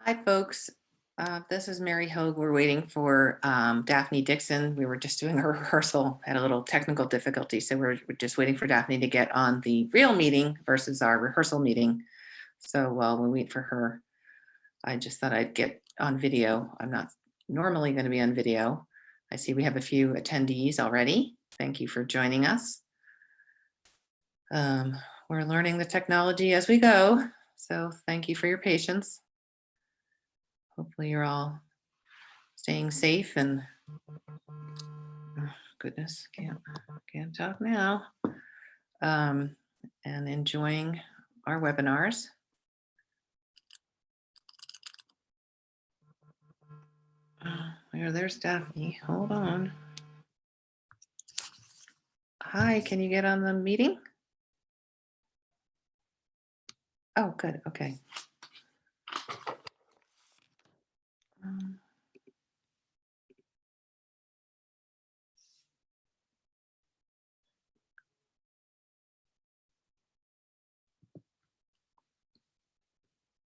Hi, folks. This is Mary Hogue. We're waiting for Daphne Dixon. We were just doing a rehearsal, had a little technical difficulty. So we're just waiting for Daphne to get on the real meeting versus our rehearsal meeting. So while we wait for her, I just thought I'd get on video. I'm not normally going to be on video. I see we have a few attendees already. Thank you for joining us. We're learning the technology as we go. So thank you for your patience. Hopefully you're all staying safe and goodness, can't talk now. And enjoying our webinars. There's Daphne. Hold on. Hi, can you get on the meeting? Oh, good. Okay.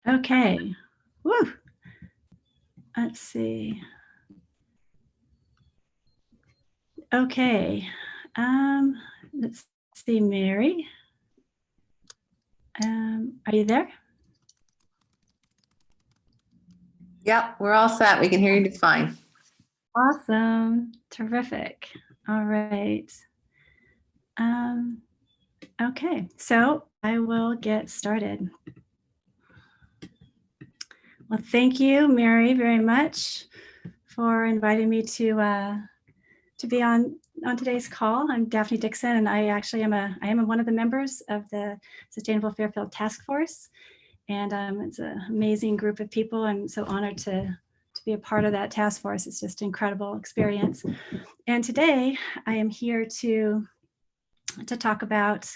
Okay. Woo. Let's see. Okay. Let's see, Mary. Are you there? Yep, we're all set. We can hear you just fine. Awesome. Terrific. All right. Okay, so I will get started. Well, thank you, Mary, very much for inviting me to be on today's call. I'm Daphne Dixon, and I actually am one of the members of the Sustainable Fairfield Task Force. And it's an amazing group of people. I'm so honored to be a part of that task force. It's just an incredible experience. And today I am here to talk about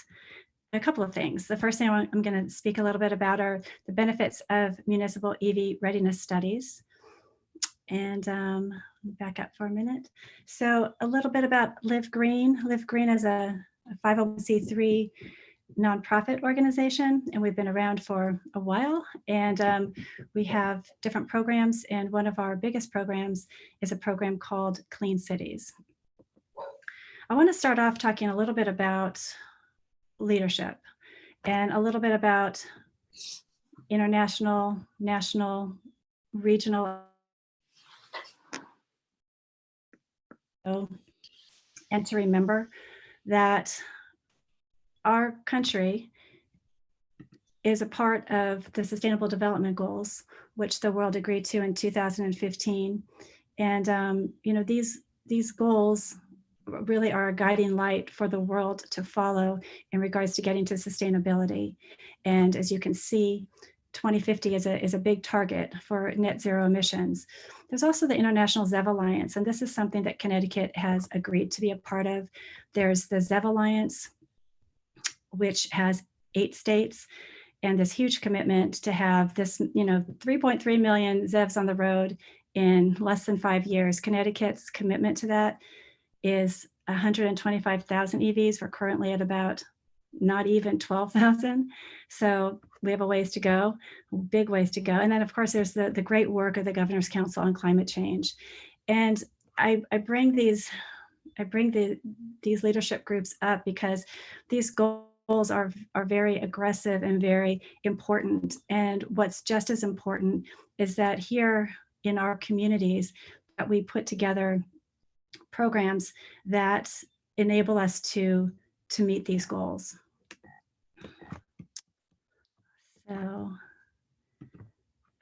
a couple of things. The first thing I'm going to speak a little bit about are the benefits of municipal EV readiness studies. And back up for a minute. So a little bit about Live Green. Live Green is a 501c3 nonprofit organization, and we've been around for a while. And we have different programs, and one of our biggest programs is a program called Clean Cities. I want to start off talking a little bit about leadership and a little bit about international, national, regional, and to remember that our country is a part of the Sustainable Development Goals, which the world agreed to in 2015. And these goals really are a guiding light for the world to follow in regards to getting to sustainability. And as you can see, 2050 is a big target for net zero emissions. There's also the International ZEV Alliance, and this is something that Connecticut has agreed to be a part of. There's the ZEV Alliance, which has 8 states, and this huge commitment to have this, 3.3 million ZEVs on the road in less than 5 years. Connecticut's commitment to that is 125,000 EVs. We're currently at about not even 12,000. So we have a ways to go, big ways to go. And then of course there's the great work of the Governor's Council on Climate Change. And I bring these leadership groups up because these goals are very aggressive and very important. And what's just as important is that here in our communities that we put together programs that enable us to meet these goals. So,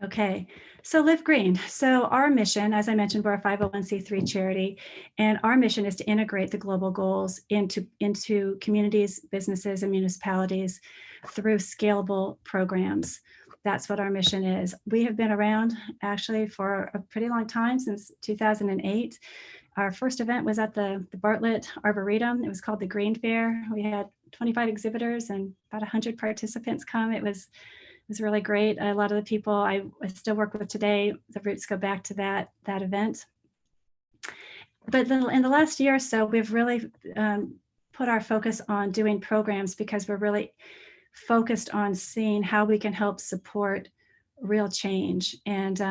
okay, so Live Green. So our mission, as I mentioned, we're a 501c3 charity, and our mission is to integrate the global goals into communities, businesses, and municipalities through scalable programs. That's what our mission is. We have been around actually for a pretty long time, since 2008. Our first event was at the Bartlett Arboretum. It was called the Green Fair. We had 25 exhibitors and about 100 participants come. It was really great. A lot of the people I still work with today, the roots go back to that event. But then in the last year or so, we've really put our focus on doing programs because we're really focused on seeing how we can help support real change. And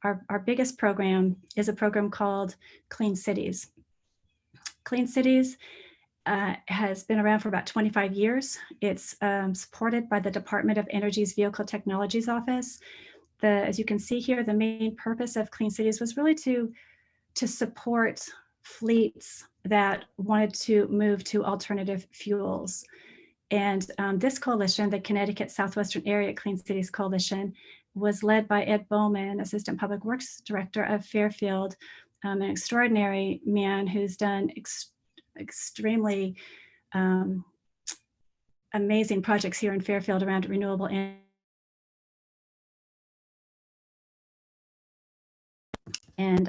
our biggest program is a program called Clean Cities. Clean Cities has been around for about 25 years. It's supported by the Department of Energy's Vehicle Technologies Office. As you can see here, the main purpose of Clean Cities was really to support fleets that wanted to move to alternative fuels. And this coalition, the Connecticut Southwestern Area Clean Cities Coalition, was led by Ed Bowman, Assistant Public Works Director of Fairfield, an extraordinary man who's done extremely amazing projects here in Fairfield around renewable energy. And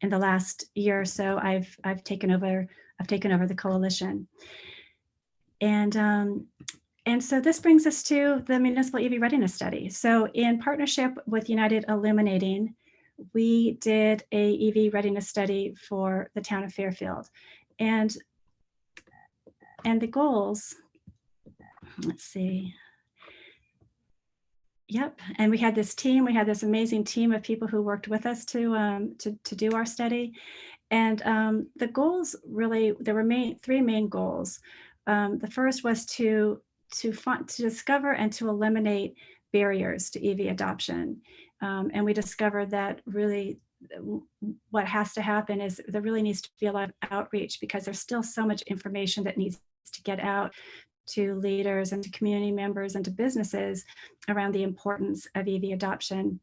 in the last year or so, I've taken over the coalition. And so this brings us to the Municipal EV Readiness Study. So in partnership with United Illuminating, we did a EV readiness study for the town of Fairfield. And the goals, let's see. Yep, and we had this amazing team of people who worked with us to do our study. And the goals really, there were three main goals. The first was to discover and to eliminate barriers to EV adoption. And we discovered that really what has to happen is there really needs to be a lot of outreach, because there's still so much information that needs to get out to leaders and to community members and to businesses around the importance of EV adoption.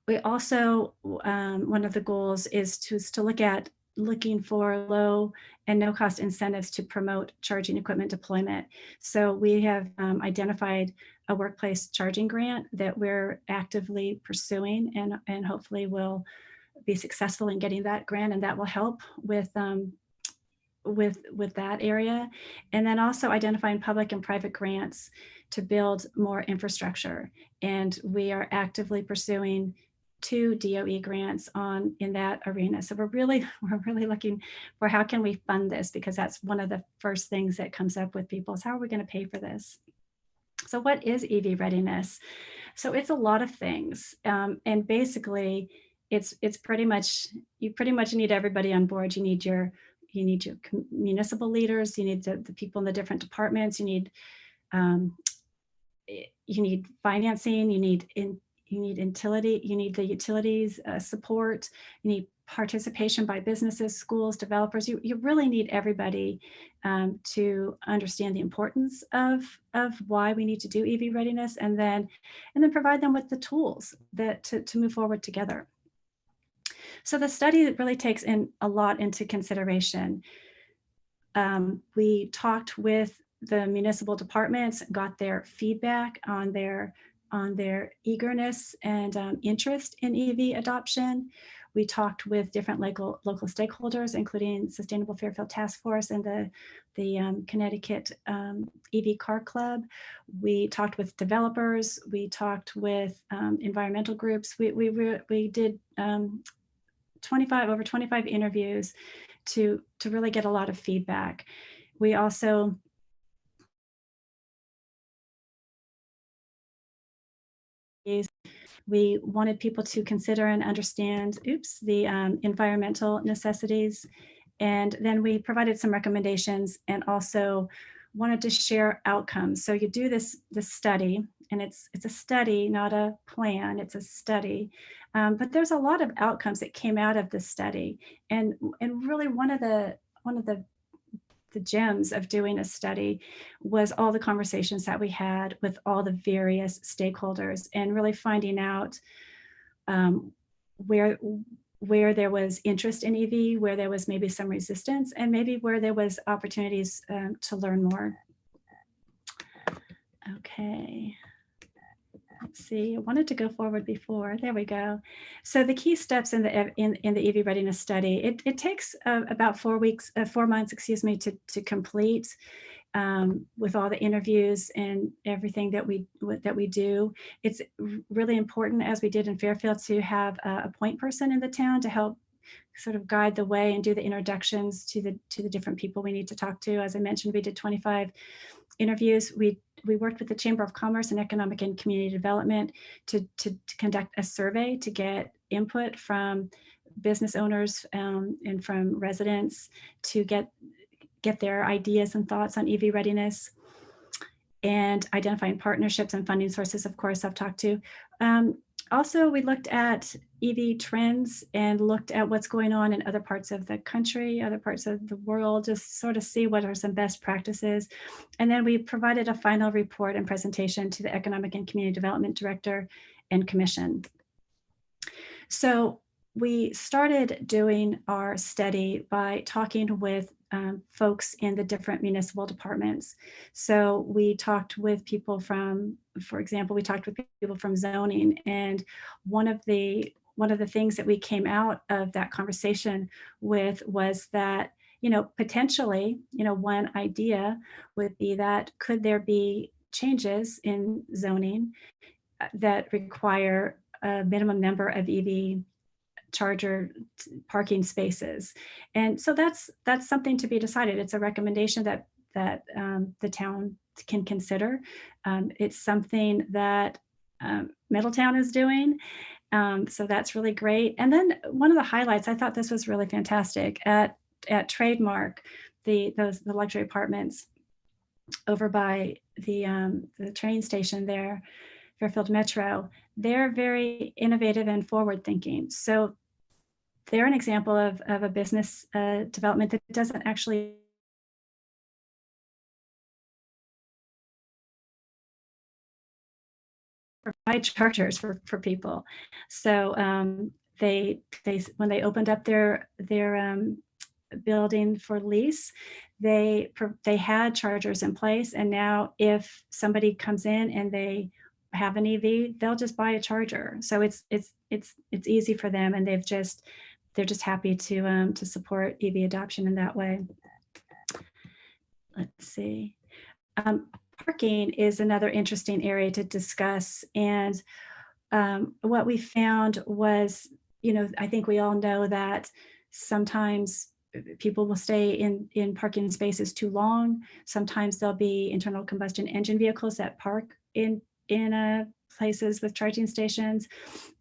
We also, one of the goals is to looking for low and no cost incentives to promote charging equipment deployment. So we have identified a workplace charging grant that we're actively pursuing, and hopefully will be successful in getting that grant, and that will help with that area. And then also identifying public and private grants to build more infrastructure. And we are actively pursuing 2 DOE grants in that arena. So we're really looking for how can we fund this, because that's one of the first things that comes up with people is how are we going to pay for this? So what is EV readiness? So it's a lot of things. And basically it's pretty much, you pretty much need everybody on board. You need your municipal leaders, you need the people in the different departments, you need financing, you need utility, you need the utilities support, you need participation by businesses, schools, developers. You really need everybody to understand the importance of why we need to do EV readiness, and then provide them with the tools that to move forward together. So the study really takes a lot into consideration. We talked with the municipal departments, got their feedback on their eagerness and interest in EV adoption. We talked with different local stakeholders, including Sustainable Fairfield Task Force and the Connecticut EV Car Club. We talked with developers. We talked with environmental groups. We did over 25 interviews to really get a lot of feedback. We also we wanted people to consider and understand the environmental necessities, and then we provided some recommendations and also wanted to share outcomes. So you do this study, and it's a study, not a plan, it's a study. But there's a lot of outcomes that came out of this study. And really one of the gems of doing a study was all the conversations that we had with all the various stakeholders, and really finding out where there was interest in EV, where there was maybe some resistance, and maybe where there was opportunities to learn more. Okay. Let's see, I wanted to go forward before, there we go. So the key steps in the EV readiness study, it takes about 4 months, excuse me, to complete with all the interviews and everything that we do. It's really important, as we did in Fairfield, to have a point person in the town to help sort of guide the way and do the introductions to the different people we need to talk to. As I mentioned, we did 25 interviews. We we worked with the Chamber of Commerce and Economic and Community Development to conduct a survey to get input from business owners and from residents to get their ideas and thoughts on EV readiness, and identifying partnerships and funding sources, of course, I've talked to. Also, we looked at EV trends and looked at what's going on in other parts of the country, other parts of the world, just sort of see what are some best practices. And then we provided a final report and presentation to the Economic and Community Development Director and Commission. So we started doing our study by talking with folks in the different municipal departments. So we talked with people from, for example, we talked with people from zoning, and one of the things that we came out of that conversation with was that, potentially, one idea would be that could there be changes in zoning that require a minimum number of EV charger parking spaces. And so that's something to be decided. It's a recommendation that the town can consider. It's something that Middletown is doing. So that's really great. And then one of the highlights, I thought this was really fantastic, at Trademark, the luxury apartments over by the train station there, Fairfield Metro, they're very innovative and forward thinking. So they're an example of a business development that doesn't actually provide chargers for people. So they when they opened up their building for lease, they had chargers in place, and now if somebody comes in and they have an EV, they'll just buy a charger. So it's easy for them, and they're just happy to support EV adoption in that way. Let's see. Parking is another interesting area to discuss, and what we found was, I think we all know that sometimes people will stay in parking spaces too long. Sometimes there'll be internal combustion engine vehicles that park in places with charging stations,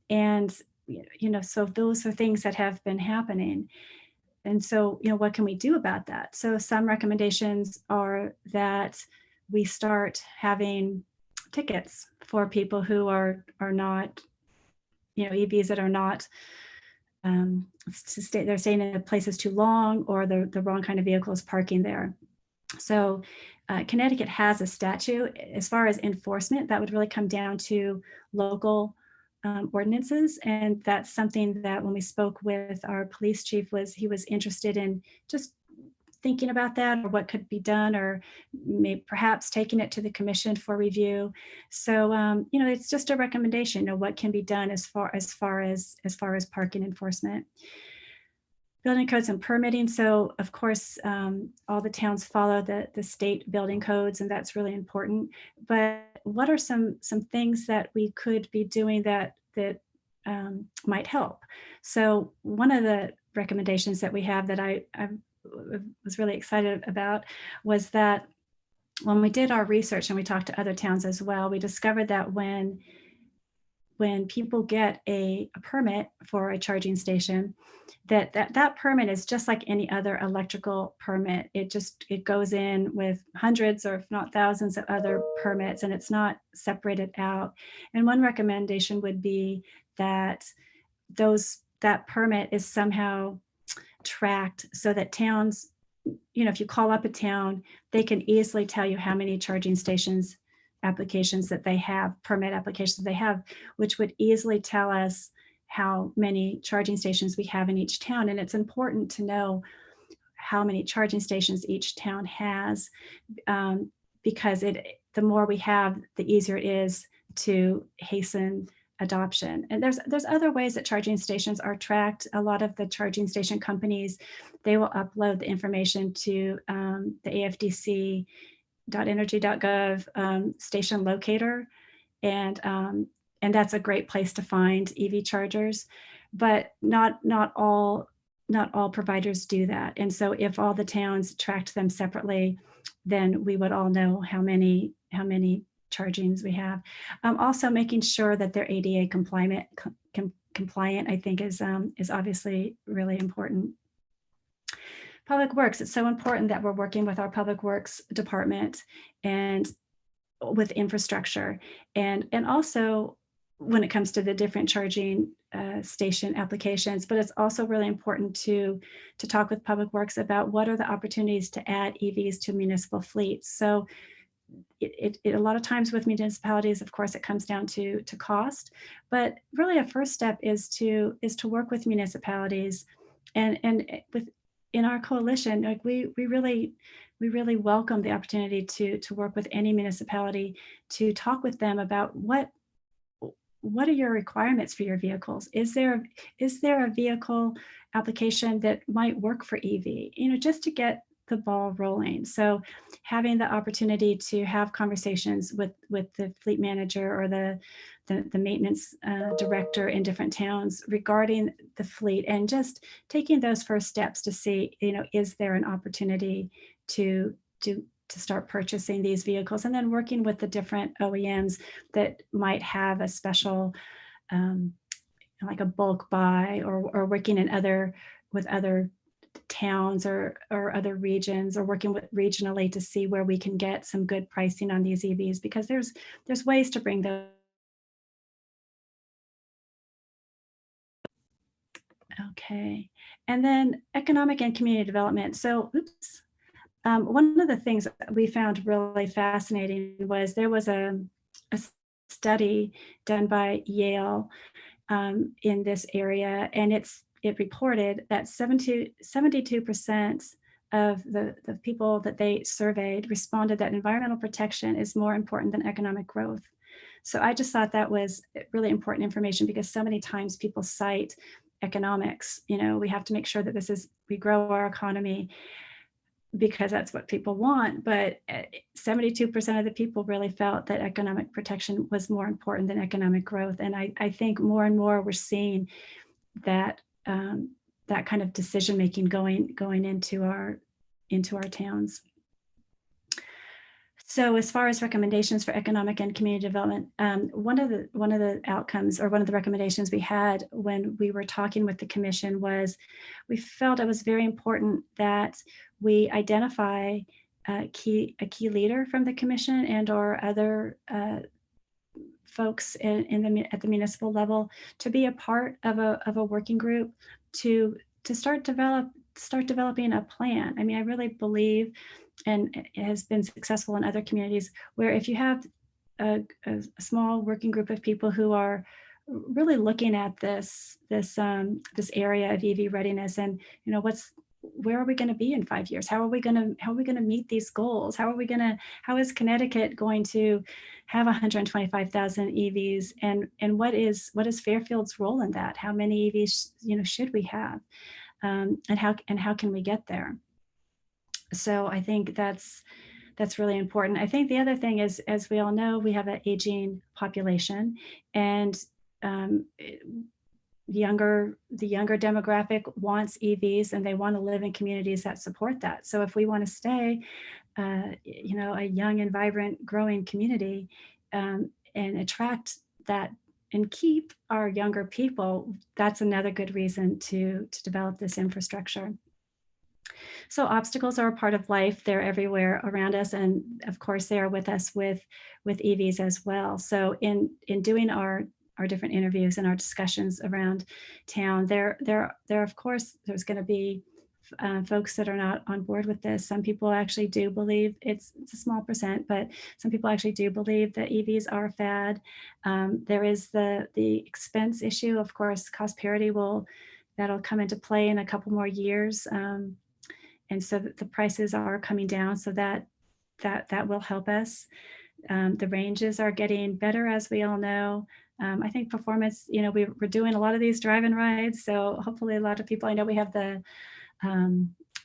and so those are things that have been happening. And so, what can we do about that? So some recommendations are that we start having tickets for people who are not, EVs that are not they're staying in places too long, or the wrong kind of vehicles parking there. So Connecticut has a statute. As far as enforcement, that would really come down to local ordinances. And that's something that when we spoke with our police chief, he was interested in just thinking about that, or what could be done, or maybe perhaps taking it to the commission for review. So it's just a recommendation of what can be done as far as parking enforcement. Building codes and permitting. So of course, all the towns follow the state building codes, and that's really important. But what are some things that we could be doing that might help? So one of the recommendations that we have that I was really excited about was that when we did our research and we talked to other towns as well, we discovered that when people get a permit for a charging station, that permit is just like any other electrical permit. It goes in with hundreds or if not thousands of other permits, and it's not separated out. And one recommendation would be that that permit is somehow tracked so that towns, if you call up a town, they can easily tell you how many charging stations applications that they have, permit applications they have, which would easily tell us how many charging stations we have in each town. And it's important to know how many charging stations each town has, because the more we have, the easier it is to hasten adoption. And there's other ways that charging stations are tracked. A lot of the charging station companies, they will upload the information to the afdc.energy.gov station locator, and that's a great place to find EV chargers. But not all not all providers do that. And so if all the towns tracked them separately, then we would all know how many chargings we have. Also making sure that they're ADA compliant, I think is obviously really important. Public Works, it's so important that we're working with our Public Works department and with infrastructure. And also when it comes to the different charging station applications, but it's also really important to talk with Public Works about what are the opportunities to add EVs to municipal fleets. So a lot of times with municipalities, of course, it comes down to cost, but really a first step is to work with municipalities and with in our coalition, like we really welcome the opportunity to work with any municipality to talk with them about what are your requirements for your vehicles? Is there a vehicle application that might work for EV? Just to get the ball rolling. So having the opportunity to have conversations with the fleet manager or the maintenance director in different towns regarding the fleet, and just taking those first steps to see, is there an opportunity to start purchasing these vehicles, and then working with the different OEMs that might have a special, like a bulk buy, or working with other towns or other regions, or working with regionally to see where we can get some good pricing on these EVs, because there's ways to bring those. Okay. And then economic and community development. So, oops. One of the things that we found really fascinating was there was a study done by Yale in this area, and it reported that 72% of the people that they surveyed responded that environmental protection is more important than economic growth. So I just thought that was really important information, because so many times people cite economics. We have to make sure that we grow our economy because that's what people want. But 72% of the people really felt that economic protection was more important than economic growth. And I think more and more we're seeing that that kind of decision making going into our towns. So as far as recommendations for economic and community development, one of the outcomes, or one of the recommendations we had when we were talking with the commission, was we felt it was very important that we identify a key leader from the commission and or other folks at the municipal level to be a part of a working group to start developing a plan. I mean, I really believe, and it has been successful in other communities, where if you have a small working group of people who are really looking at this area of EV readiness, and where are we going to be in 5 years? How are we going to meet these goals? How is Connecticut going to have 125,000 EVs? And what is Fairfield's role in that? How many EVs should we have? And how can we get there? So I think that's really important. I think the other thing is, as we all know, we have an aging population, and the younger demographic wants EVs, and they want to live in communities that support that. So if we want to stay, a young and vibrant, growing community, and attract that and keep our younger people, that's another good reason to develop this infrastructure. So obstacles are a part of life. They're everywhere around us. And of course, they are with us with EVs as well. So in doing our different interviews and our discussions around town, there of course, there's going to be folks that are not on board with this. Some people actually do believe it's a small percent, but some people actually do believe that EVs are a fad. There is the expense issue. Of course, cost parity that'll come into play in a couple more years. And so the prices are coming down, so that will help us. The ranges are getting better, as we all know. I think performance, we're doing a lot of these drive-in rides, so hopefully a lot of people, I know we have the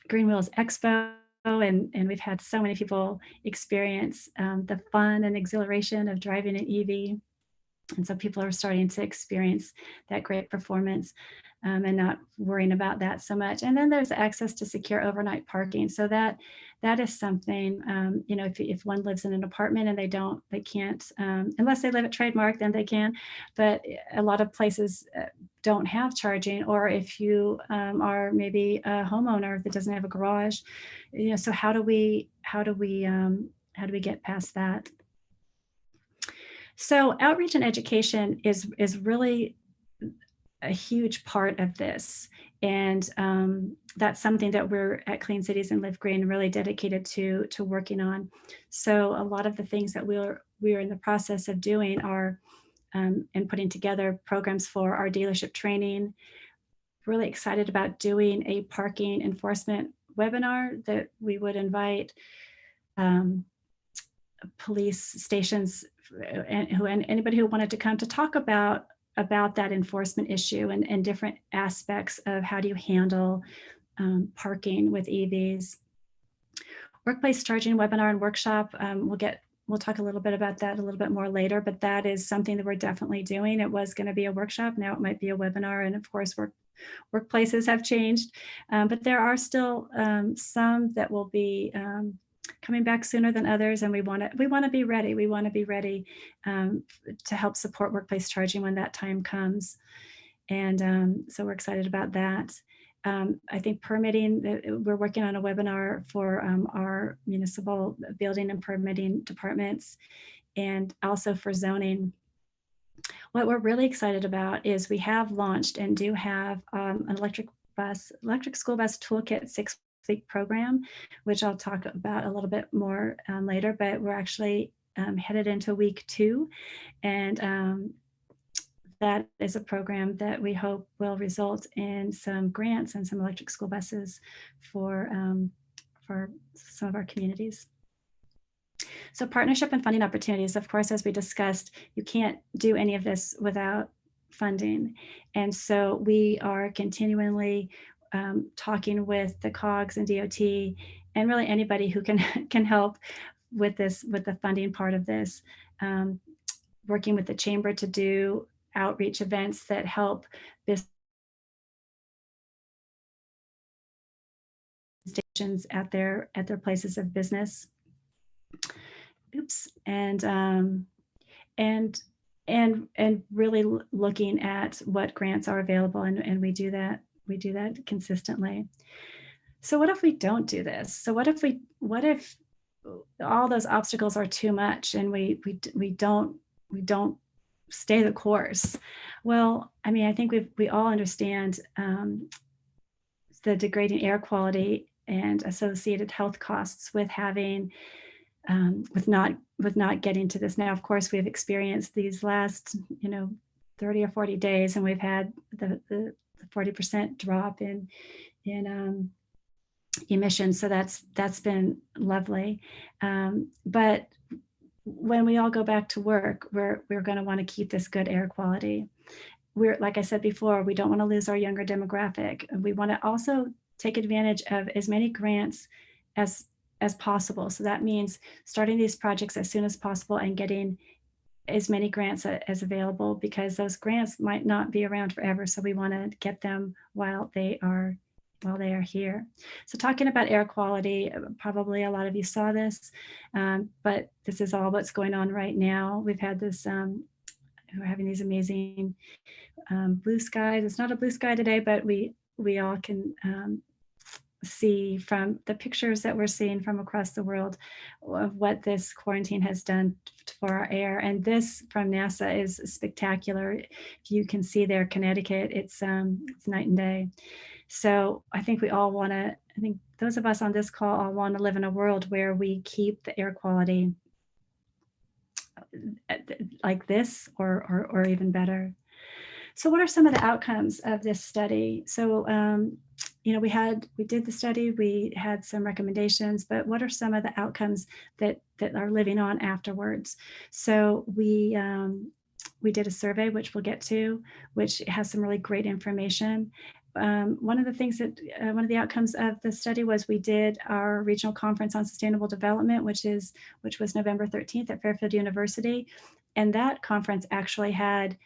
Green Wheels Expo, and we've had so many people experience the fun and exhilaration of driving an EV. And so people are starting to experience that great performance. and not worrying about that so much. And then there's access to secure overnight parking. So that is something, if one lives in an apartment and they can't, unless they live at Trademark, then they can. But a lot of places don't have charging, or if you are maybe a homeowner that doesn't have a garage, so how do we get past that? So outreach and education is really a huge part of this. And that's something that we're at Clean Cities and Live Green really dedicated to working on. So a lot of the things that we're in the process of doing are and putting together programs for our dealership training. Really excited about doing a parking enforcement webinar that we would invite um, police stations and anybody who wanted to come to talk about that enforcement issue and different aspects of how do you handle parking with EVs. Workplace charging webinar and workshop. We'll talk a little bit about that a little bit more later, but that is something that we're definitely doing. It was going to be a workshop. Now it might be a webinar. And of course, workplaces have changed, but there are still some that will be coming back sooner than others, and we want to be ready. We want to be ready to help support workplace charging when that time comes, and so we're excited about that. I think permitting, we're working on a webinar for our municipal building and permitting departments, and also for zoning. What we're really excited about is we have launched and do have an electric school bus toolkit 6-week program, which I'll talk about a little bit more later, but we're actually headed into week 2. And that is a program that we hope will result in some grants and some electric school buses for some of our communities. So partnership and funding opportunities, of course, as we discussed, you can't do any of this without funding. And so we are continually talking with the COGS and DOT and really anybody who can help with the funding part of this, working with the chamber to do outreach events that help business stations at their places of business. Oops. And really looking at what grants are available, and we do that consistently. So what if we don't do this? So what if all those obstacles are too much and we don't stay the course? Well, I mean, I think we all understand the degrading air quality and associated health costs with having with not getting to this. Now, of course, we have experienced these last 30 or 40 days, and we've had the 40% drop in emissions. So that's been lovely. But when we all go back to work, we're going to want to keep this good air quality. Like I said before, we don't want to lose our younger demographic. We want to also take advantage of as many grants as possible. So that means starting these projects as soon as possible and getting as many grants as available, because those grants might not be around forever. So we want to get them while they are here. So talking about air quality, probably a lot of you saw this, but this is all what's going on right now. We've had this, we're having these amazing blue skies. It's not a blue sky today, but we all can see from the pictures that we're seeing from across the world of what this quarantine has done for our air. And this from NASA is spectacular. If you can see there, Connecticut, it's night and day. So I think we all want to, I think those of us on this call all want to live in a world where we keep the air quality like this or even better. So what are some of the outcomes of this study? So, we did the study, we had some recommendations, but what are some of the outcomes that are living on afterwards? So we did a survey, which we'll get to, which has some really great information. One of the outcomes of the study was we did our regional conference on sustainable development, which was November 13th at Fairfield University. And that conference actually had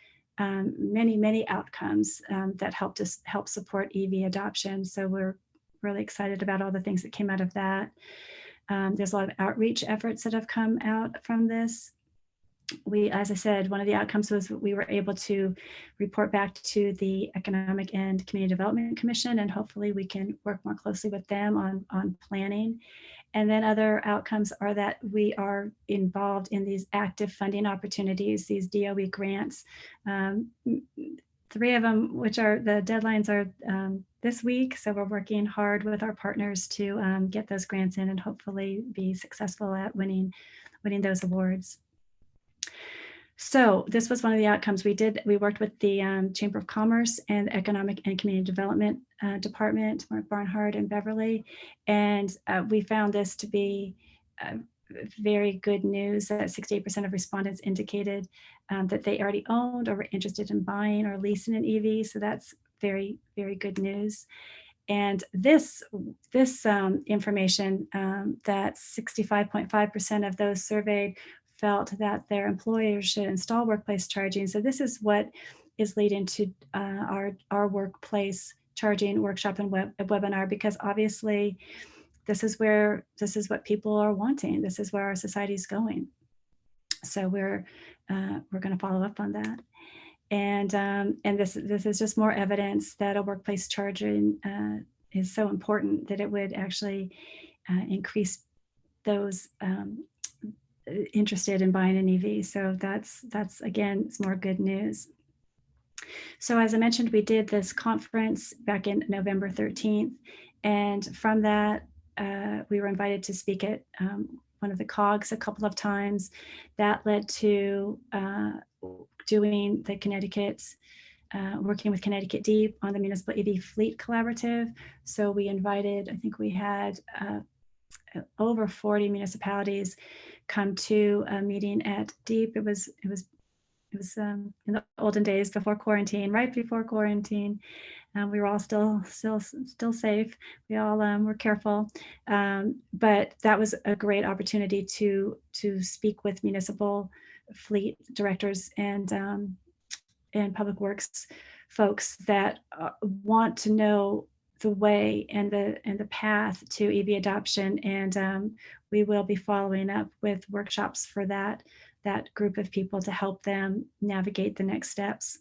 many outcomes that help support EV adoption. So we're really excited about all the things that came out of that. There's a lot of outreach efforts that have come out from this. As I said, one of the outcomes was we were able to report back to the Economic and Community Development Commission, and hopefully we can work more closely with them on planning. And then other outcomes are that we are involved in these active funding opportunities, these DOE grants. 3 of them, which are the deadlines are this week. So we're working hard with our partners to get those grants in and hopefully be successful at winning those awards. So this was one of the outcomes we did. We worked with the Chamber of Commerce and the Economic and Community Development Department, Mark Barnhart and Beverly, and we found this to be very good news that 68% of respondents indicated that they already owned or were interested in buying or leasing an EV. So that's very, very good news. And this information that 65.5% of those surveyed felt that their employers should install workplace charging. So this is what is leading to our workplace charging workshop and webinar, because obviously this is what people are wanting. This is where our society is going. So we're going to follow up on that. And this is just more evidence that a workplace charging is so important that it would actually increase those interested in buying an EV. So that's again, it's more good news. So as I mentioned, we did this conference back in November 13th. And from that, we were invited to speak at one of the COGs a couple of times. That led to doing the working with Connecticut Deep on the Municipal EV Fleet Collaborative. So we invited, I think we had over 40 municipalities come to a meeting at Deep. It was in the olden days before quarantine, right before quarantine. We were all still safe. We all were careful, but that was a great opportunity to speak with municipal fleet directors and public works folks that want to know the way and the path to EV adoption. And we will be following up with workshops for that group of people to help them navigate the next steps.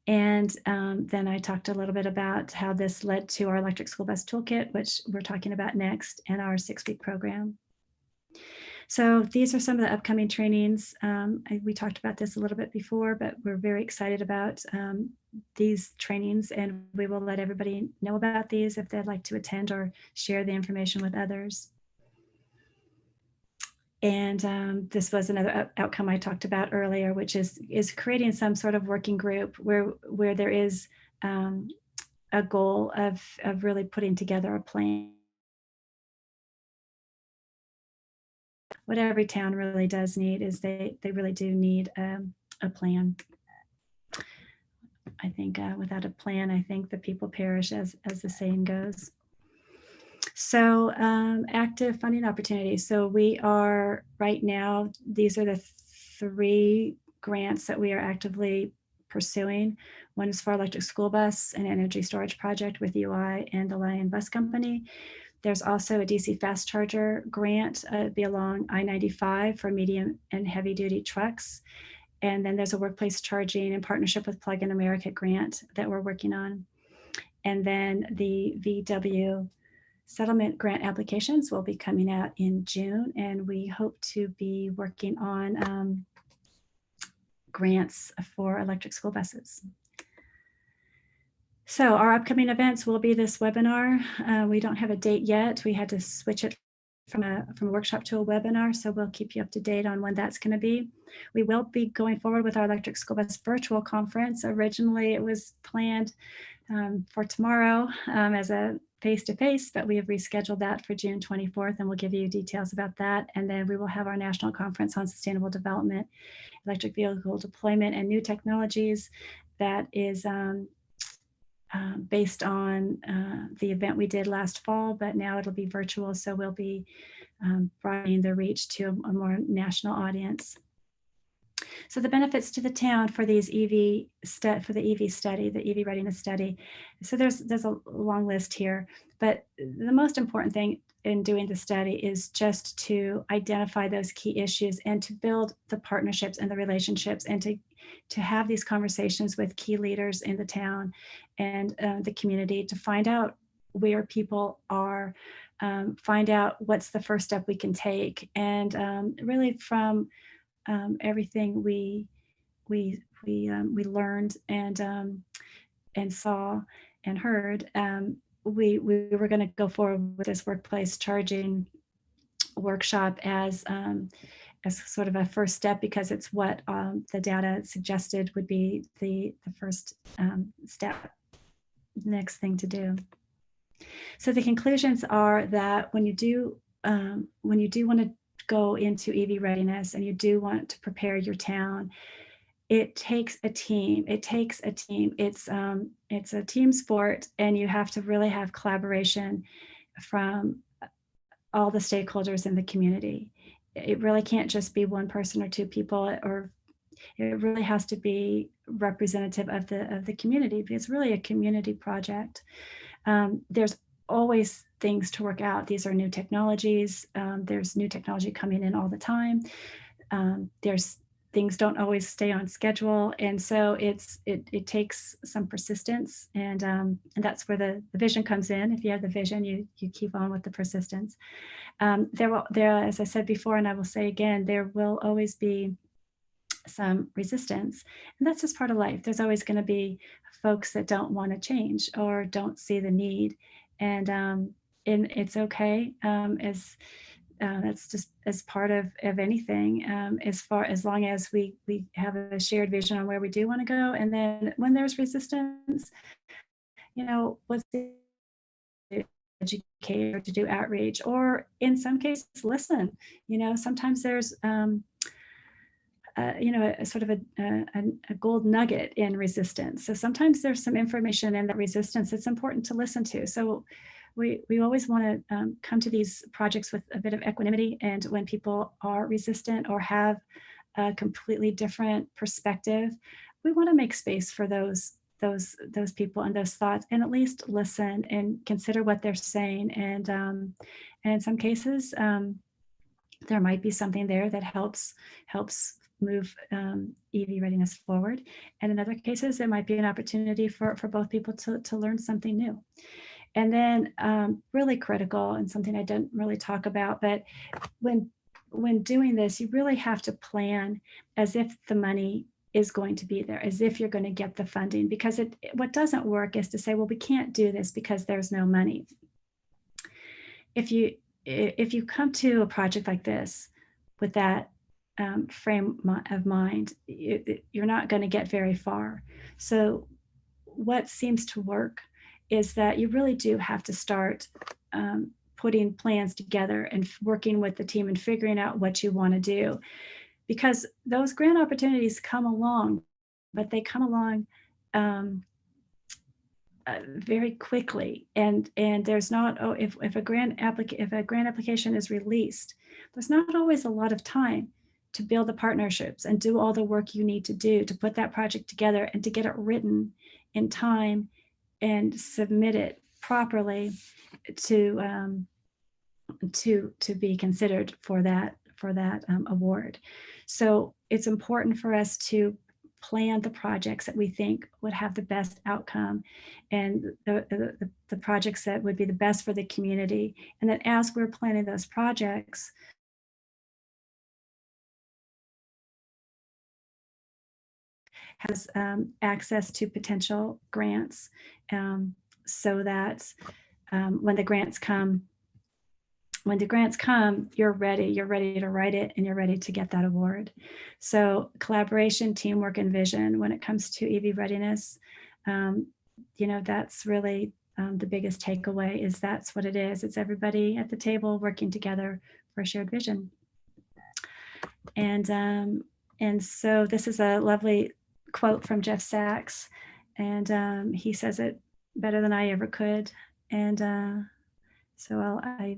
And then I talked a little bit about how this led to our electric school bus toolkit, which we're talking about next, and our 6-week program. So these are some of the upcoming trainings. We talked about this a little bit before, but we're very excited about these trainings, and we will let everybody know about these if they'd like to attend or share the information with others. And this was another outcome I talked about earlier, which is creating some sort of working group where there is a goal of really putting together a plan. What every town really does need is they really do need a plan. I think without a plan, I think the people perish, as the saying goes. So active funding opportunities. So we are right now, these are the 3 grants that we are actively pursuing. One is for electric school bus and energy storage project with UI and the Lion Bus Company. There's also a DC fast charger grant be along I-95 for medium and heavy duty trucks. And then there's a workplace charging in partnership with Plug in America grant that we're working on. And then the VW settlement grant applications will be coming out in June, and we hope to be working on grants for electric school buses. So our upcoming events will be this webinar. We don't have a date yet. We had to switch it from a workshop to a webinar, so we'll keep you up to date on when that's going to be. We will be going forward with our electric school bus virtual conference. Originally, it was planned for tomorrow as a face-to-face, but we have rescheduled that for June 24th, and we'll give you details about that. And then we will have our national conference on sustainable development, electric vehicle deployment, and new technologies. That is based on the event we did last fall, but now it'll be virtual, so we'll be broadening the reach to a more national audience. So the benefits to the town for these for the EV study, the EV readiness study. So there's a long list here, but the most important thing in doing the study is just to identify those key issues and to build the partnerships and the relationships and to have these conversations with key leaders in the town and the community to find out where people are, find out what's the first step we can take, and really from everything we learned and saw and heard, we were going to go forward with this workplace charging workshop as sort of a first step, because it's what the data suggested would be the first step, next thing to do. So the conclusions are that when you do want to go into EV readiness and you do want to prepare your town, it takes a team. It's a team sport, and you have to really have collaboration from all the stakeholders in the community. It really can't just be one person or two people, or it really has to be representative of the community, because it's really a community project. There's always things to work out. These are new technologies. There's new technology coming in all the time. There's things don't always stay on schedule, and so it takes some persistence, and that's where the vision comes in. If you have the vision, you keep on with the persistence. There, as I said before, and I will say again, there will always be some resistance, and that's just part of life. There's always going to be folks that don't want to change or don't see the need, and it's okay, as that's just as part of anything, as long as we have a shared vision on where we do want to go. And then when there's resistance, let's educate or to do outreach, or in some cases listen. Sometimes there's a sort of a gold nugget in resistance. So sometimes there's some information in that resistance that's important to listen to. So we always want to come to these projects with a bit of equanimity, and when people are resistant or have a completely different perspective, we want to make space for those people and those thoughts, and at least listen and consider what they're saying. And in some cases, there might be something there that helps move EV readiness forward. And in other cases, there might be an opportunity for both people to learn something new. And then really critical, and something I didn't really talk about, but when doing this, you really have to plan as if the money is going to be there, as if you're going to get the funding, because what doesn't work is to say, well, we can't do this because there's no money. If you come to a project like this with that frame of mind, you're not going to get very far. So what seems to work is that you really do have to start putting plans together and working with the team and figuring out what you want to do, because those grant opportunities come along, but they come along very quickly, and there's not, if a grant application is released, there's not always a lot of time to build the partnerships and do all the work you need to do to put that project together and to get it written in time and submit it properly to be considered for that award. So it's important for us to plan the projects that we think would have the best outcome, and the projects that would be the best for the community. And then as we're planning those projects, has access to potential grants, so that when the grants come, you're ready to write it, and you're ready to get that award. So collaboration, teamwork, and vision when it comes to EV readiness, that's really the biggest takeaway, is that's what it is. It's everybody at the table working together for a shared vision. And so this is a lovely quote from Jeff Sachs, and he says it better than I ever could. And So I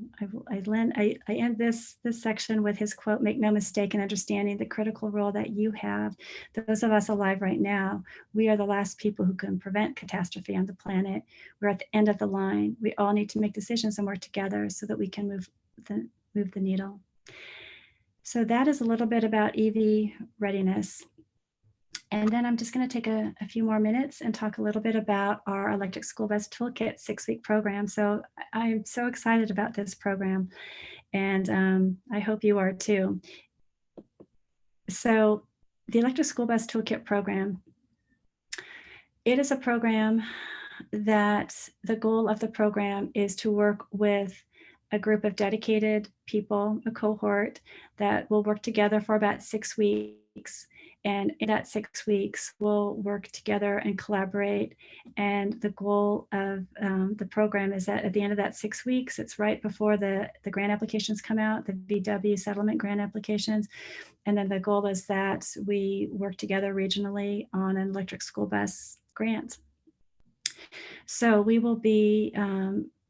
end this section with his quote: "Make no mistake in understanding the critical role that you have. Those of us alive right now, we are the last people who can prevent catastrophe on the planet. We're at the end of the line. We all need to make decisions and work together so that we can move the needle." So that is a little bit about EV readiness. And then I'm just going to take a few more minutes and talk a little bit about our Electric School Bus Toolkit 6-week program. So I'm so excited about this program, and I hope you are too. So the Electric School Bus Toolkit program, it is a program that the goal of the program is to work with a group of dedicated people, a cohort that will work together for about 6 weeks. And in that 6 weeks, we'll work together and collaborate. And the goal of the program is that at the end of that 6 weeks, it's right before the grant applications come out, the VW settlement grant applications. And then the goal is that we work together regionally on an electric school bus grant. So we will be,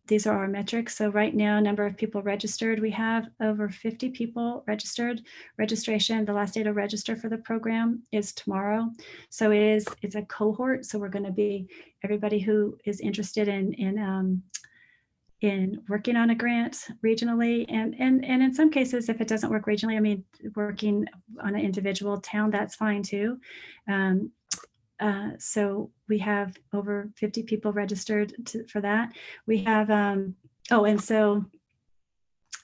these are our metrics. So right now, number of people registered, we have over 50 people registered. Registration, the last day to register for the program is tomorrow. So it's a cohort. So we're going to be everybody who is interested in working on a grant regionally. And in some cases, if it doesn't work regionally, I mean, working on an individual town, that's fine too. So we have over 50 people registered for that. We have, and so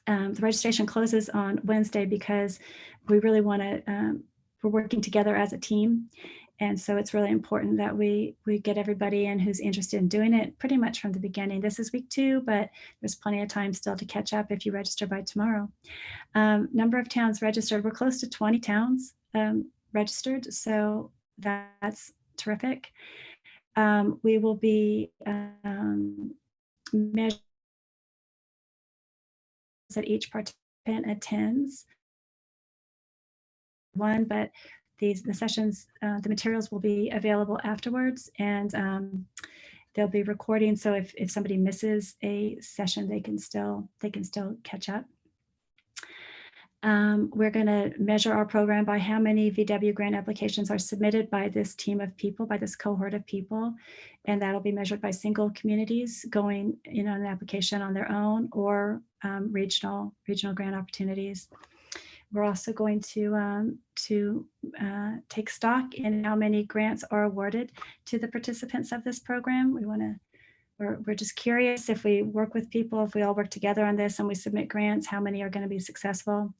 the registration closes on Wednesday because we really want to, we're working together as a team. And so it's really important that we get everybody in who's interested in doing it pretty much from the beginning. This is week 2, but there's plenty of time still to catch up if you register by tomorrow. Number of towns registered, we're close to 20 towns registered. So that's terrific. We will be measuring that each participant attends one, but the sessions, the materials will be available afterwards, and they'll be recording. So if somebody misses a session, they can still catch up. We're going to measure our program by how many VW grant applications are submitted by this team of people, by this cohort of people, and that'll be measured by single communities going in on an application on their own, or regional grant opportunities. We're also going to take stock in how many grants are awarded to the participants of this program. We're just curious, if we work with people, if we all work together on this and we submit grants, how many are going to be successful.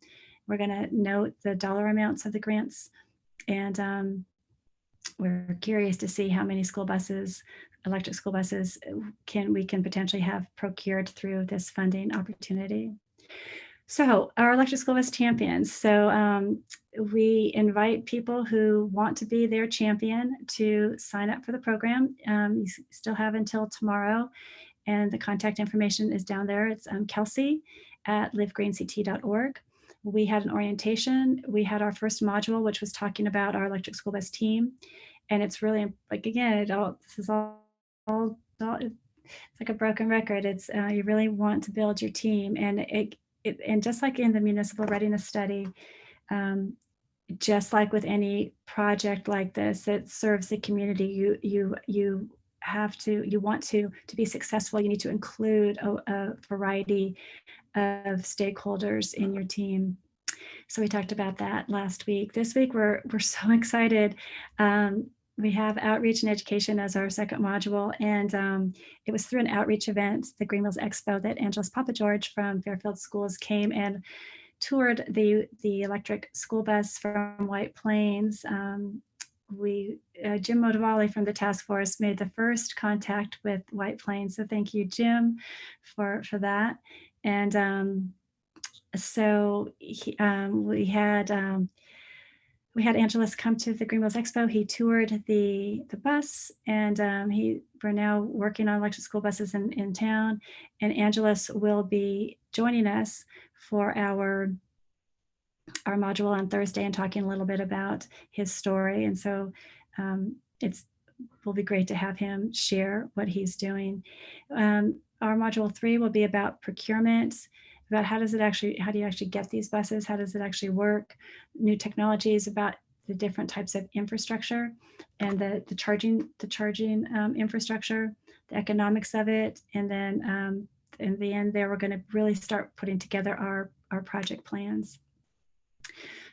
We're going to note the dollar amounts of the grants, and we're curious to see how many school buses, electric school buses, we can potentially have procured through this funding opportunity. So our electric school bus champions. So we invite people who want to be their champion to sign up for the program. You still have until tomorrow, and the contact information is down there. It's Kelsey at livegreenct.org. We had an orientation. We had our first module, which was talking about our electric school bus team. And it's really, like, again, this is all it's like a broken record. It's you really want to build your team, and and just like in the municipal readiness study, just like with any project like this that serves the community, you want to be successful, you need to include a variety of stakeholders in your team. So we talked about that last week. This week we're so excited. We have outreach and education as our second module, and it was through an outreach event, the Green Wheels Expo, that Angeles Papa George from Fairfield Schools came and toured the electric school bus from White Plains. Jim Modavali from the task force made the first contact with White Plains, so thank you, Jim, for that. And so we had Angelus come to the Green Wheels Expo. He toured the bus, and we're now working on electric school buses in town. And Angelus will be joining us for our module on Thursday and talking a little bit about his story. And so will be great to have him share what he's doing. our module 3 will be about procurement, about how do you actually get these buses? How does it actually work? New technologies about the different types of infrastructure and the charging infrastructure, the economics of it. And then in the end there, we're going to really start putting together our project plans.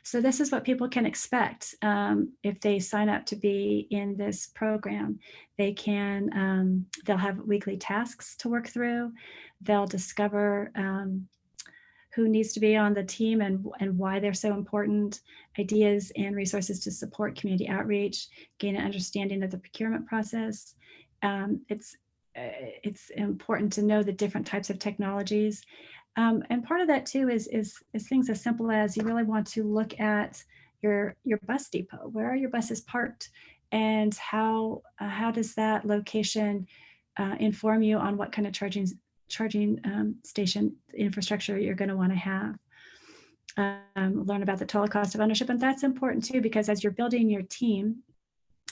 So this is what people can expect if they sign up to be in this program. They'll have weekly tasks to work through. They'll discover who needs to be on the team and why they're so important, ideas and resources to support community outreach, gain an understanding of the procurement process. It's important to know the different types of technologies. And part of that too is things as simple as you really want to look at your bus depot. Where are your buses parked, and how does that location inform you on what kind of charging station infrastructure you're going to want to have? Learn about the total cost of ownership, and that's important too, because as you're building your team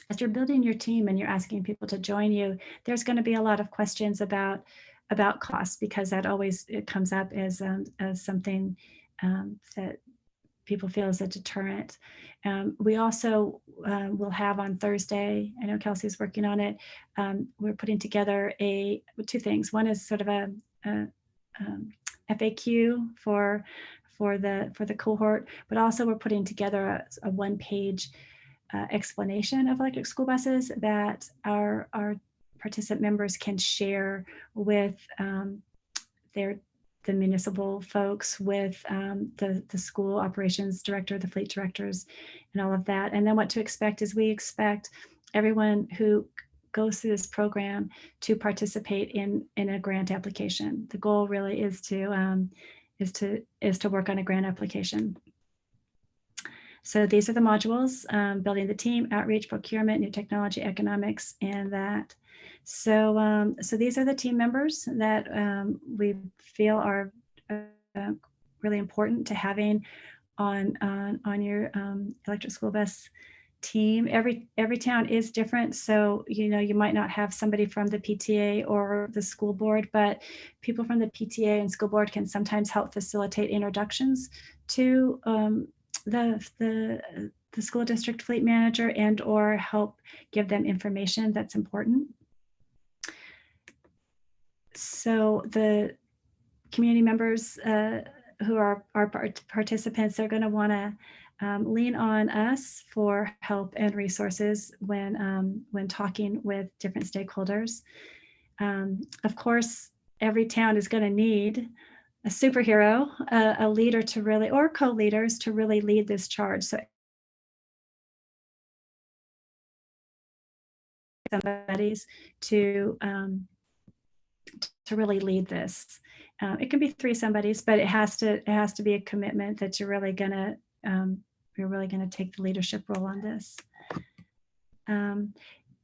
and you're asking people to join you, there's going to be a lot of questions about costs, because it comes up as something that people feel is a deterrent. We also will have on Thursday, I know Kelsey's working on it, we're putting together two things. One is sort of a FAQ for the cohort, but also we're putting together a one-page explanation of electric school buses that our participant members can share with the municipal folks, with the school operations director, the fleet directors, and all of that. And then what to expect is we expect everyone who goes through this program to participate in a grant application. The goal really is to work on a grant application. So these are the modules: building the team, outreach, procurement, new technology, economics, and that. So these are the team members that we feel are really important to having on your electric school bus team. Every town is different, so you might not have somebody from the PTA or the school board, but people from the PTA and school board can sometimes help facilitate introductions to the school district fleet manager, and or help give them information that's important. So the community members who are our participants are going to want to lean on us for help and resources when talking with different stakeholders. Of course, every town is going to need a superhero, a leader to really, or co-leaders to really lead this charge. So somebody's to really lead this. It can be 3 somebodies, but it has to be a commitment that you're really gonna take the leadership role on this.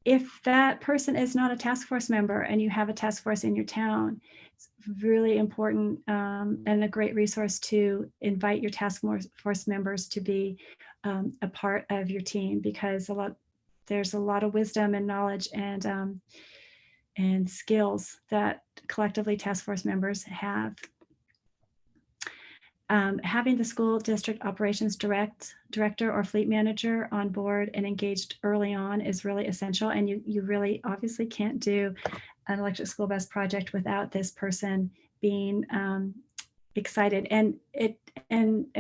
If that person is not a task force member and you have a task force in your town, it's really important and a great resource to invite your task force members to be a part of your team, because there's a lot of wisdom and knowledge and skills that collectively task force members have. Having the school district operations director or fleet manager on board and engaged early on is really essential. And you really obviously can't do an electric school bus project without this person being excited. And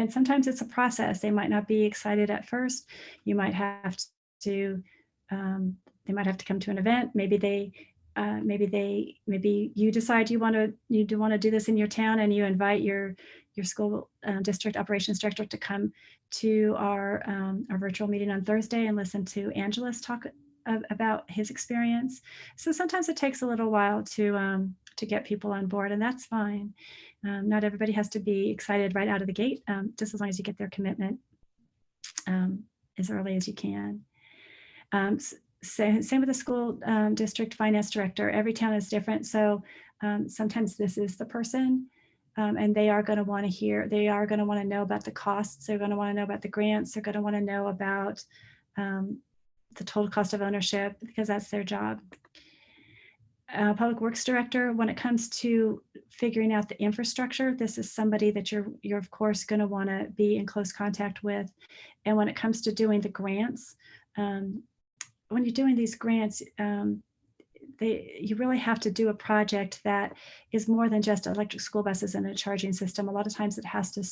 sometimes it's a process. They might not be excited at first. You might have to they might have to come to an event. Maybe you decide you want to do this in your town, and you invite your school district operations director to come to our virtual meeting on Thursday and listen to Angelus talk about his experience. So sometimes it takes a little while to get people on board, and that's fine. Not everybody has to be excited right out of the gate, just as long as you get their commitment as early as you can. Same with the school district finance director. Every town is different, so sometimes this is the person, and they are going to want to know about the costs. They're going to want to know about the grants. They're going to want to know about the total cost of ownership, because that's their job. Public Works Director, when it comes to figuring out the infrastructure, this is somebody that you're of course going to want to be in close contact with. And when it comes to doing the grants, um, when you're doing these grants, you really have to do a project that is more than just electric school buses and a charging system. A lot of times it has to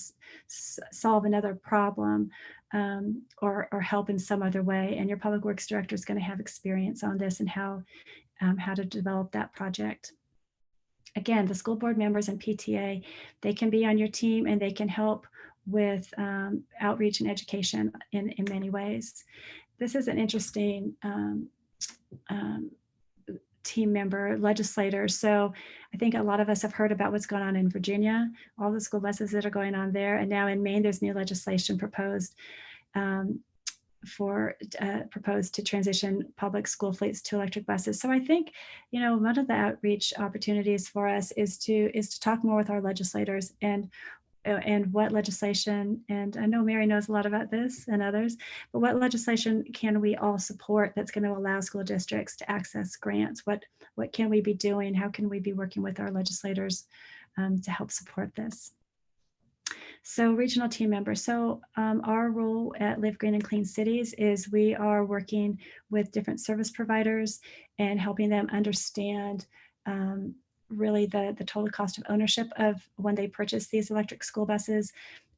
solve another problem, or help in some other way. And your Public Works Director is going to have experience on this and how to develop that project. Again, the school board members and PTA, they can be on your team and they can help with outreach and education in many ways. This is an interesting um, team member, legislator. So I think a lot of us have heard about what's going on in Virginia, all the school buses that are going on there. And now in Maine, there's new legislation proposed um, proposed to transition public school fleets to electric buses. So I think, one of the outreach opportunities for us is to talk more with our legislators and what legislation, and I know Mary knows a lot about this and others, but what legislation can we all support that's going to allow school districts to access grants? What can we be doing? How can we be working with our legislators to help support this? So regional team members. So our role at Live Green and Clean Cities is we are working with different service providers and helping them understand really the total cost of ownership of when they purchase these electric school buses,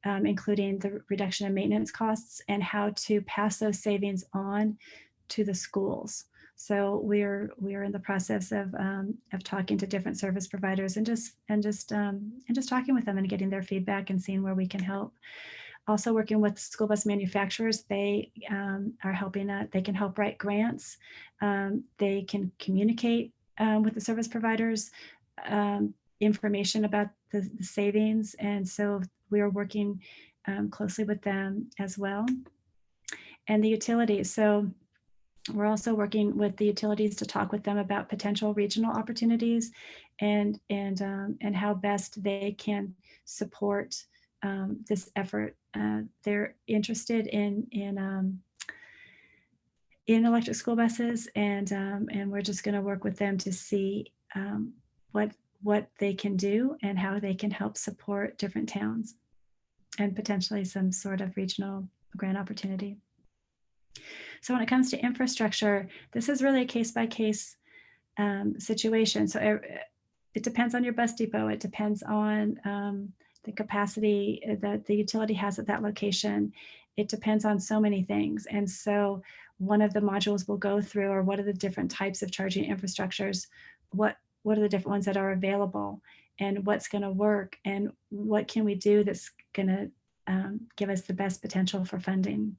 including the reduction in maintenance costs and how to pass those savings on to the schools. So we're in the process of talking to different service providers and just talking with them and getting their feedback and seeing where we can help. Also working with school bus manufacturers, they are helping. They can help write grants. They can communicate with the service providers information about the savings, and so we are working closely with them as well. And the utilities. So we're also working with the utilities to talk with them about potential regional opportunities and how best they can support this effort. They're interested in electric school buses, and we're just going to work with them to see what they can do and how they can help support different towns and potentially some sort of regional grant opportunity. So when it comes to infrastructure, this is really a case-by-case situation. So it depends on your bus depot. It depends on the capacity that the utility has at that location. It depends on so many things. And so one of the modules we'll go through are what are the different types of charging infrastructures, what are the different ones that are available, and what's going to work, and what can we do that's going to give us the best potential for funding.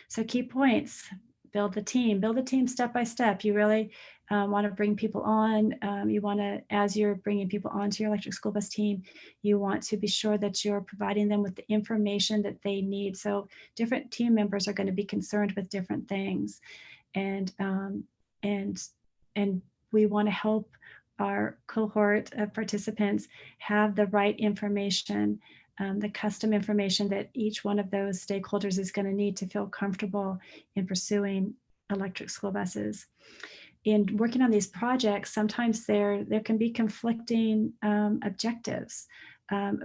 So key points: build the team step by step. You really want to bring people on. You want to, as you're bringing people onto your electric school bus team, you want to be sure that you're providing them with the information that they need. So different team members are going to be concerned with different things, and we want to help our cohort of participants have the right information, the custom information that each one of those stakeholders is going to need to feel comfortable in pursuing electric school buses. In working on these projects, sometimes there can be conflicting objectives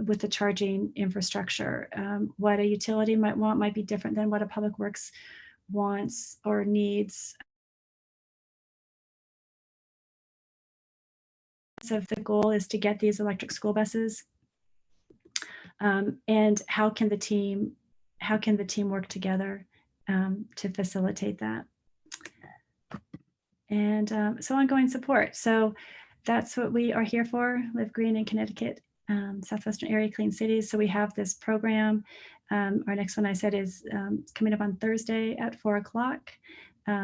with the charging infrastructure. What a utility might want might be different than what a public works wants or needs. So if the goal is to get these electric school buses, and how can the team work together to facilitate that? And so ongoing support. So that's what we are here for, Live Green in Connecticut, Southwestern Area Clean Cities. So we have this program. Our next one I said is coming up on Thursday at 4:00.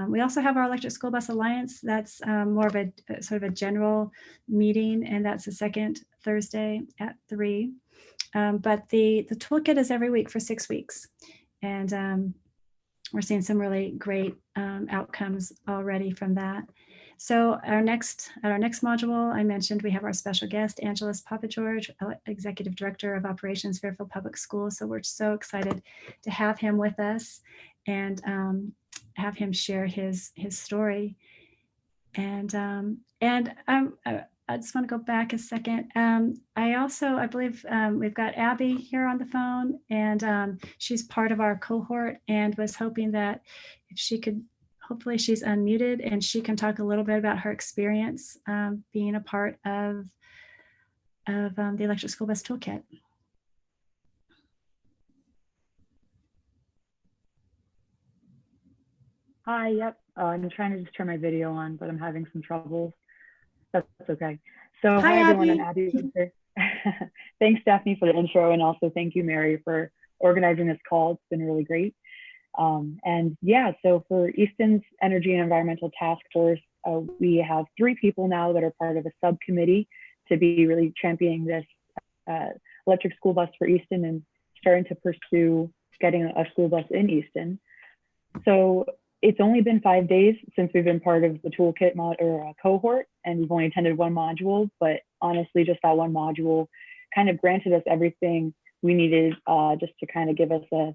We also have our Electric School Bus Alliance. That's more of a sort of a general meeting, and that's the second Thursday at 3. But the toolkit is every week for 6 weeks, and we're seeing some really great outcomes already from that. So at our next module, I mentioned we have our special guest, Angeles Papageorge, Executive Director of Operations, Fairfield Public Schools. So we're so excited to have him with us and have him share his story. I just want to go back a second. I believe we've got Abby here on the phone, and she's part of our cohort, and was hoping that if she could, hopefully she's unmuted and she can talk a little bit about her experience being a part of the Electric School Bus Toolkit. Hi, yep. I'm trying to just turn my video on, but I'm having some troubles. That's okay. So hi everyone, I'm Abby Winter. Thanks, Daphne, for the intro, and also thank you, Mary, for organizing this call. It's been really great. And yeah, so for Easton's Energy and Environmental Task Force, we have 3 people now that are part of a subcommittee to be really championing this electric school bus for Easton and starting to pursue getting a school bus in Easton. So it's only been 5 days since we've been part of the Toolkit cohort, and we've only attended 1 module, but honestly, just that 1 module kind of granted us everything we needed just to kind of give us a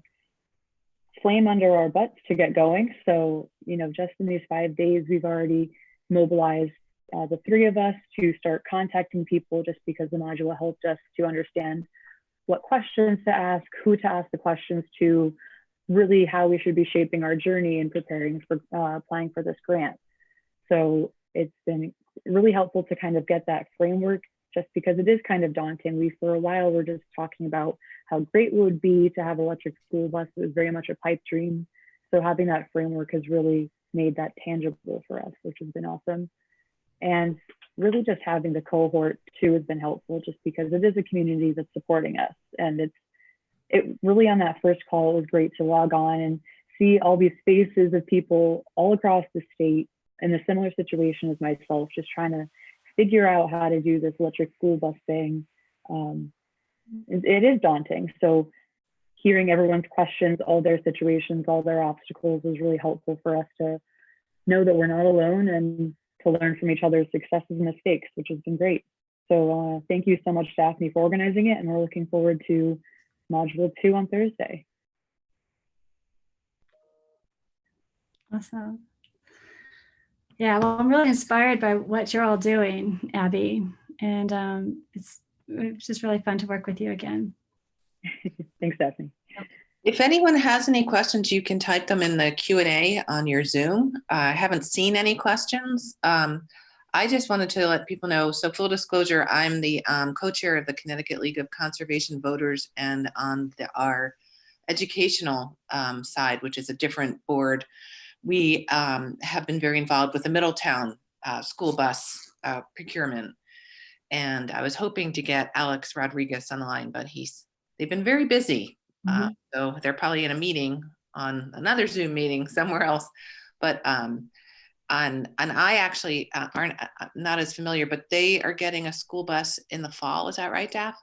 flame under our butts to get going. So, just in these 5 days, we've already mobilized the 3 of us to start contacting people, just because the module helped us to understand what questions to ask, who to ask the questions to, really how we should be shaping our journey and preparing for applying for this grant. So it's been really helpful to kind of get that framework, just because it is kind of daunting. For a while, we're just talking about how great it would be to have electric school bus. It was very much a pipe dream. So having that framework has really made that tangible for us, which has been awesome. And really just having the cohort too has been helpful, just because it is a community that's supporting us. And it really, on that first call, it was great to log on and see all these faces of people all across the state in a similar situation as myself, just trying to figure out how to do this electric school bus thing. It is daunting. So hearing everyone's questions, all their situations, all their obstacles was really helpful for us to know that we're not alone and to learn from each other's successes and mistakes, which has been great. So thank you so much, Daphne, for organizing it, and we're looking forward to Module 2 on Thursday. Awesome. Yeah, well, I'm really inspired by what you're all doing, Abby, and it's just really fun to work with you again. Thanks, Daphne. If anyone has any questions, you can type them in the Q&A on your Zoom. I haven't seen any questions. I just wanted to let people know, so full disclosure, I'm the co-chair of the Connecticut League of Conservation Voters, and on our educational side, which is a different board, we have been very involved with the Middletown school bus procurement. And I was hoping to get Alex Rodriguez on the line, but they've been very busy. So they're probably in a meeting on another Zoom meeting somewhere else. But and I actually aren't not as familiar, but they are getting a school bus in the fall. Is that right, Daph?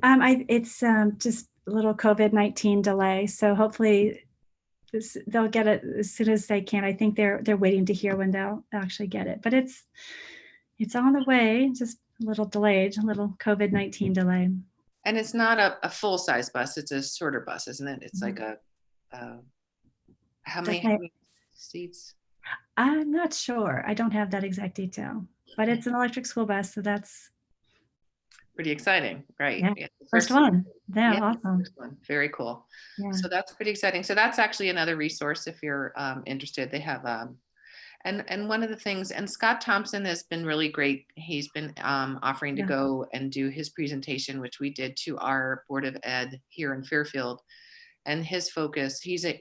It's just a little COVID-19 delay. So hopefully they'll get it as soon as they can. I think they're waiting to hear when they'll actually get it, but it's on the way, just a little delayed, a little COVID-19 delay. And it's not a full-size bus, it's a shorter bus, isn't it? It's like how many seats? I'm not sure. I don't have that exact detail, but it's an electric school bus, so that's pretty exciting, right? Yeah. First one. Yeah, awesome. First one. Very cool. Yeah. So that's pretty exciting. So that's actually another resource if you're interested. They have and one of the things, and Scott Thompson has been really great. He's been offering to go and do his presentation, which we did to our Board of Ed here in Fairfield. And his focus, he's a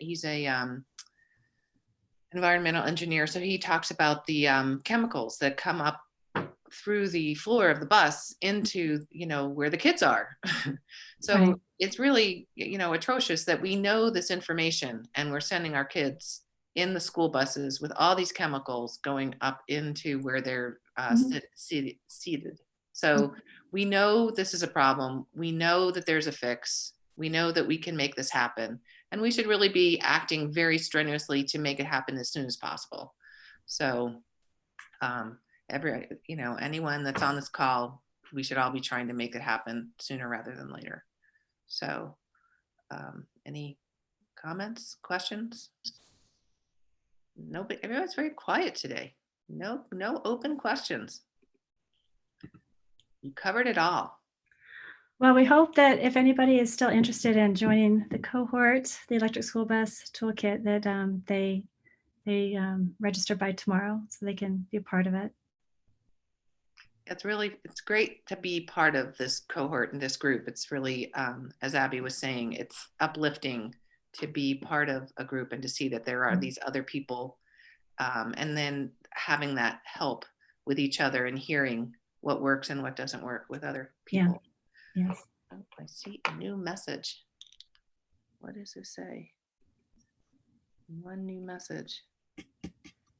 environmental engineer. So he talks about the chemicals that come up through the floor of the bus into, where the kids are. So it's really, atrocious that we know this information and we're sending our kids in the school buses with all these chemicals going up into where they're seated. So we know this is a problem. We know that there's a fix. We know that we can make this happen. And we should really be acting very strenuously to make it happen as soon as possible. So anyone that's on this call, we should all be trying to make it happen sooner rather than later. So any comments, questions? Nobody, everyone's very quiet today. Nope, no open questions. You covered it all. Well, we hope that if anybody is still interested in joining the cohort, the electric school bus toolkit, that they register by tomorrow so they can be a part of it. It's great to be part of this cohort and this group. It's really, as Abby was saying, it's uplifting to be part of a group and to see that there are these other people, and then having that help with each other and hearing what works and what doesn't work with other people. Yeah. Yes. Oh, I see a new message. What does this say? One new message.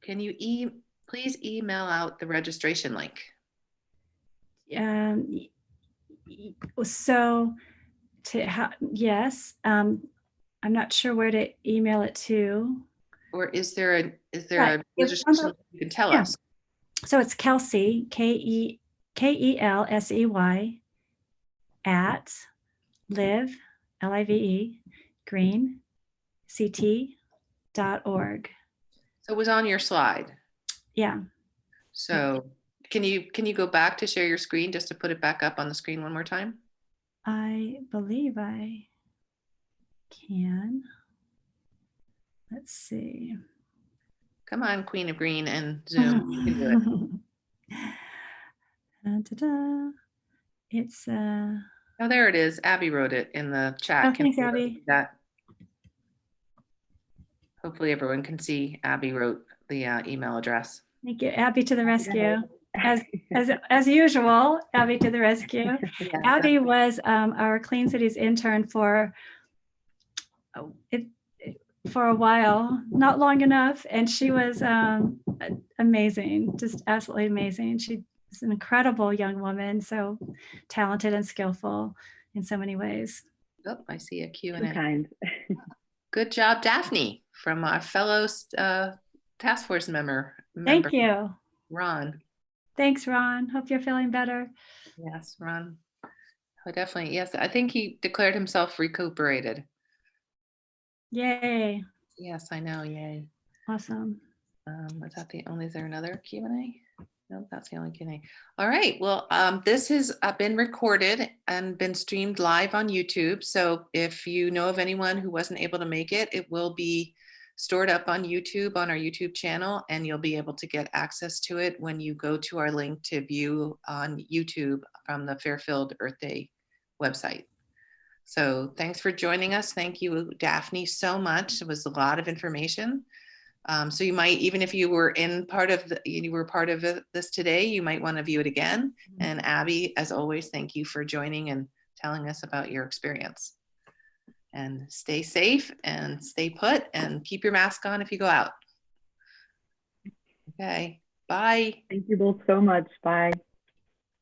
Can you please email out the registration link? So yes, I'm not sure where to email it to. Or is there a Right. registration link you can tell us? So it's Kelsey, Kelsey at live, Live, green, ct.org. So it was on your slide. Yeah. So can you go back to share your screen just to put it back up on the screen one more time? I believe I can. Let's see. Come on, Queen of Green and Zoom. You can do it. Ta-da. It's Oh, there it is. Abby wrote it in the chat. oh, Can thanks, everyone Abby. see that? Hopefully everyone can see Abby wrote the email address. Thank you, Abby to the rescue. As usual, Abby to the rescue. Yeah, Abby was our Clean Cities intern for a while, not long enough, and she was amazing, just absolutely amazing. She's an incredible young woman, so talented and skillful in so many ways. Oh, I see a Q&A. Too kind. Good job, Daphne, from our fellow task force member. Thank you. Ron. Thanks, Ron. Hope you're feeling better. Yes, Ron. Oh, definitely. Yes, I think he declared himself recuperated. Yay. Yes, I know. Yay. Awesome. Is there another Q&A? No, that's the only Q&A. All right. Well, this has been recorded and been streamed live on YouTube. So if you know of anyone who wasn't able to make it, it will be stored up on YouTube, on our YouTube channel, and you'll be able to get access to it when you go to our link to view on YouTube from the Fairfield Earth Day website. So thanks for joining us. Thank you, Daphne, so much. It was a lot of information. So you might, even if you were part of this today, you might want to view it again. And Abby, as always, thank you for joining and telling us about your experience. And stay safe and stay put and keep your mask on if you go out. Okay, bye. Thank you both so much. Bye.